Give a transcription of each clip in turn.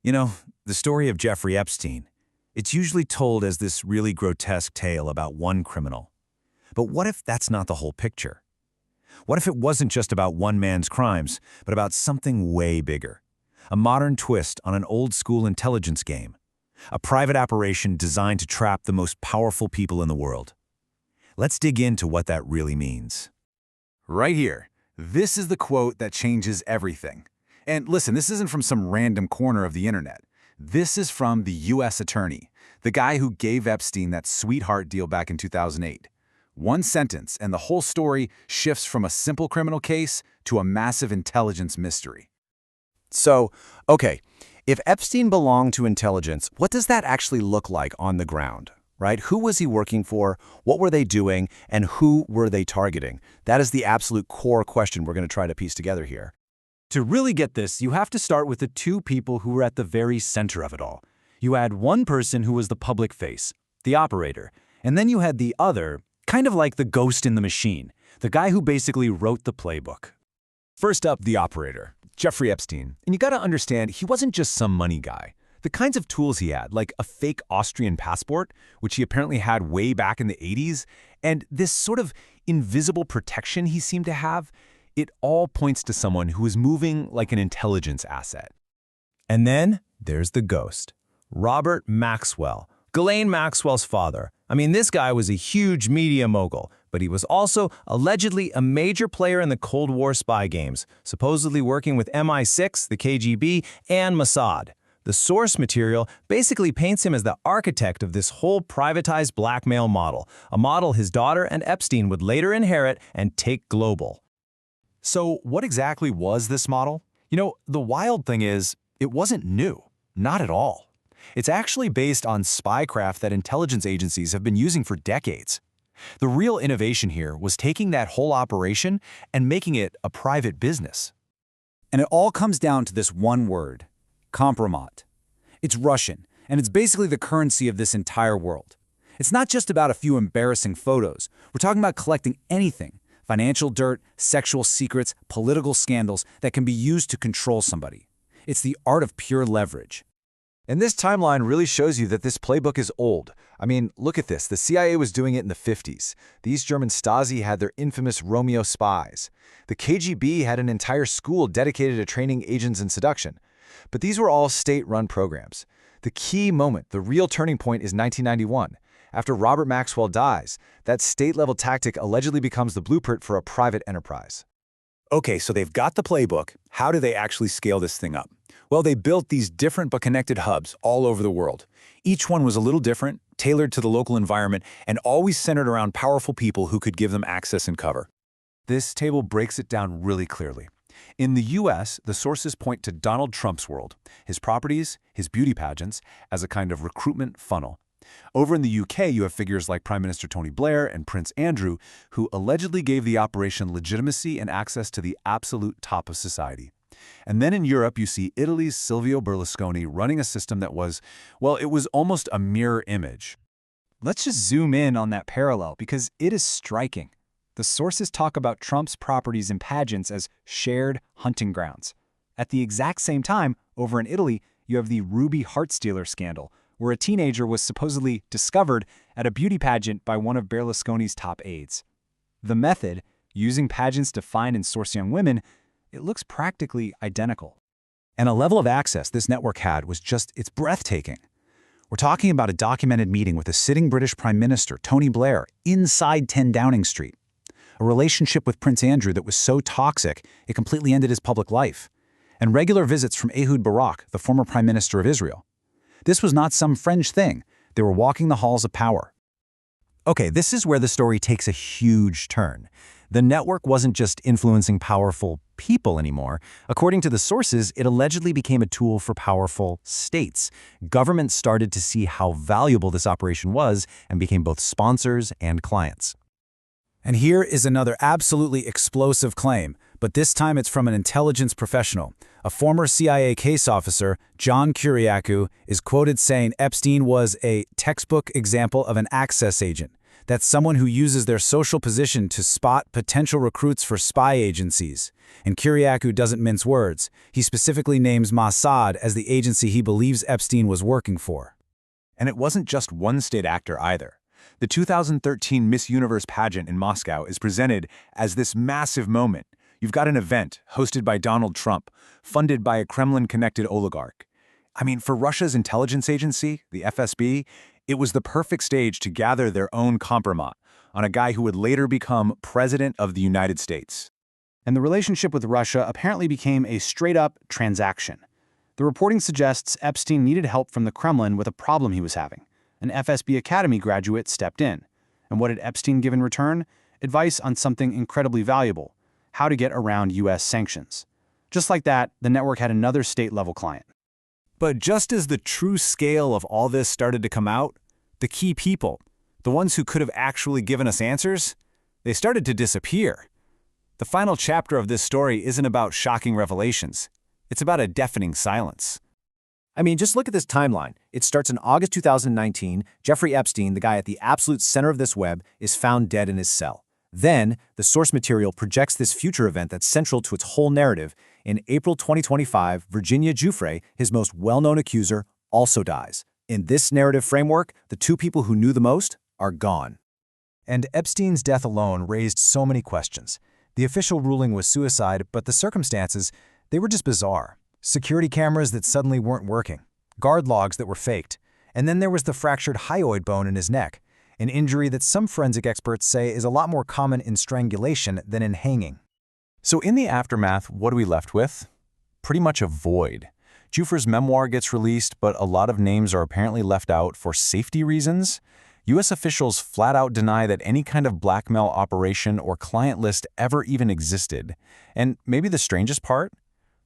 You know, the story of Jeffrey Epstein, it's usually told as this really grotesque tale about one criminal. But what if that's not the whole picture? What if it wasn't just about one man's crimes, but about something way bigger? A modern twist on an old-school intelligence game. A private operation designed to trap the most powerful people in the world. Let's dig into what that really means. Right here. This is the quote that changes everything. And listen, this isn't from some random corner of the internet. This is from the U.S. attorney, the guy who gave Epstein that sweetheart deal back in 2008. One sentence, and the whole story shifts from a simple criminal case to a massive intelligence mystery. So, okay, if Epstein belonged to intelligence, what does that actually look like on the ground, right? Who was he working for? What were they doing? And who were they targeting? That is the absolute core question we're going to try to piece together here. To really get this, you have to start with the two people who were at the very center of it all. You had one person who was the public face, the operator, and then you had the other, kind of like the ghost in the machine, the guy who basically wrote the playbook. First up, the operator, Jeffrey Epstein. And you gotta understand, he wasn't just some money guy. The kinds of tools he had, like a fake Austrian passport, which he apparently had way back in the 80s, and this sort of invisible protection he seemed to have, it all points to someone who is moving like an intelligence asset. And then there's the ghost, Robert Maxwell, Ghislaine Maxwell's father. I mean, this guy was a huge media mogul, but he was also allegedly a major player in the Cold War spy games, supposedly working with MI6, the KGB, and Mossad. The source material basically paints him as the architect of this whole privatized blackmail model, a model his daughter and Epstein would later inherit and take global. So what exactly was this model? You know, the wild thing is, it wasn't new. Not at all. It's actually based on spycraft that intelligence agencies have been using for decades. The real innovation here was taking that whole operation and making it a private business. And it all comes down to this one word, Kompromat. It's Russian, and it's basically the currency of this entire world. It's not just about a few embarrassing photos. We're talking about collecting anything, financial dirt, sexual secrets, political scandals that can be used to control somebody. It's the art of pure leverage. And this timeline really shows you that this playbook is old. I mean, look at this. The CIA was doing it in the 50s. The East German Stasi had their infamous Romeo spies. The KGB had an entire school dedicated to training agents in seduction. But these were all state-run programs. The key moment, the real turning point, is 1991. After Robert Maxwell dies, that state-level tactic allegedly becomes the blueprint for a private enterprise. Okay, so they've got the playbook. How do they actually scale this thing up? Well, they built these different but connected hubs all over the world. Each one was a little different, tailored to the local environment, and always centered around powerful people who could give them access and cover. This table breaks it down really clearly. In the US, the sources point to Donald Trump's world, his properties, his beauty pageants, as a kind of recruitment funnel. Over in the UK, you have figures like Prime Minister Tony Blair and Prince Andrew, who allegedly gave the operation legitimacy and access to the absolute top of society. And then in Europe, you see Italy's Silvio Berlusconi running a system that was, well, it was almost a mirror image. Let's just zoom in on that parallel because it is striking. The sources talk about Trump's properties and pageants as shared hunting grounds. At the exact same time, over in Italy, you have the Ruby Heartstealer scandal, where a teenager was supposedly discovered at a beauty pageant by one of Berlusconi's top aides. The method, using pageants to find and source young women, it looks practically identical. And a level of access this network had was it's breathtaking. We're talking about a documented meeting with a sitting British Prime Minister, Tony Blair, inside 10 Downing Street. A relationship with Prince Andrew that was so toxic, it completely ended his public life. And regular visits from Ehud Barak, the former Prime Minister of Israel. This was not some fringe thing. They were walking the halls of power. Okay, this is where the story takes a huge turn. The network wasn't just influencing powerful people anymore. According to the sources, it allegedly became a tool for powerful states. Governments started to see how valuable this operation was and became both sponsors and clients. And here is another absolutely explosive claim, but this time it's from an intelligence professional. A former CIA case officer, John Kiriakou, is quoted saying Epstein was a textbook example of an access agent. That's someone who uses their social position to spot potential recruits for spy agencies. And Kyriakou doesn't mince words. He specifically names Mossad as the agency he believes Epstein was working for. And it wasn't just one state actor either. The 2013 Miss Universe pageant in Moscow is presented as this massive moment. You've got an event hosted by Donald Trump, funded by a Kremlin-connected oligarch. I mean, for Russia's intelligence agency, the FSB, it was the perfect stage to gather their own Kompromat on a guy who would later become President of the United States. And the relationship with Russia apparently became a straight-up transaction. The reporting suggests Epstein needed help from the Kremlin with a problem he was having. An FSB Academy graduate stepped in. And what did Epstein give in return? Advice on something incredibly valuable: how to get around U.S. sanctions. Just like that, the network had another state-level client. But just as the true scale of all this started to come out, the key people, the ones who could have actually given us answers, they started to disappear. The final chapter of this story isn't about shocking revelations. It's about a deafening silence. I mean, just look at this timeline. It starts in August 2019. Jeffrey Epstein, the guy at the absolute center of this web, is found dead in his cell. Then, the source material projects this future event that's central to its whole narrative. In April 2025, Virginia Giuffre, his most well-known accuser, also dies. In this narrative framework, the two people who knew the most are gone. And Epstein's death alone raised so many questions. The official ruling was suicide, but the circumstances, they were just bizarre. Security cameras that suddenly weren't working, guard logs that were faked, and then there was the fractured hyoid bone in his neck, an injury that some forensic experts say is a lot more common in strangulation than in hanging. So in the aftermath, what are we left with? Pretty much a void. Giuffre's memoir gets released, but a lot of names are apparently left out for safety reasons. U.S. officials flat out deny that any kind of blackmail operation or client list ever even existed. And maybe the strangest part?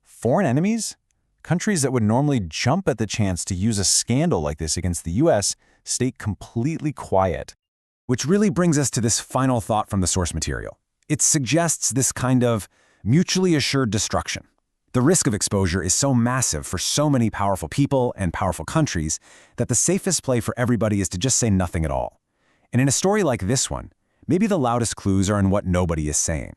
Foreign enemies? Countries that would normally jump at the chance to use a scandal like this against the U.S. stay completely quiet. Which really brings us to this final thought from the source material. It suggests this kind of mutually assured destruction. The risk of exposure is so massive for so many powerful people and powerful countries that the safest play for everybody is to just say nothing at all. And in a story like this one, maybe the loudest clues are in what nobody is saying.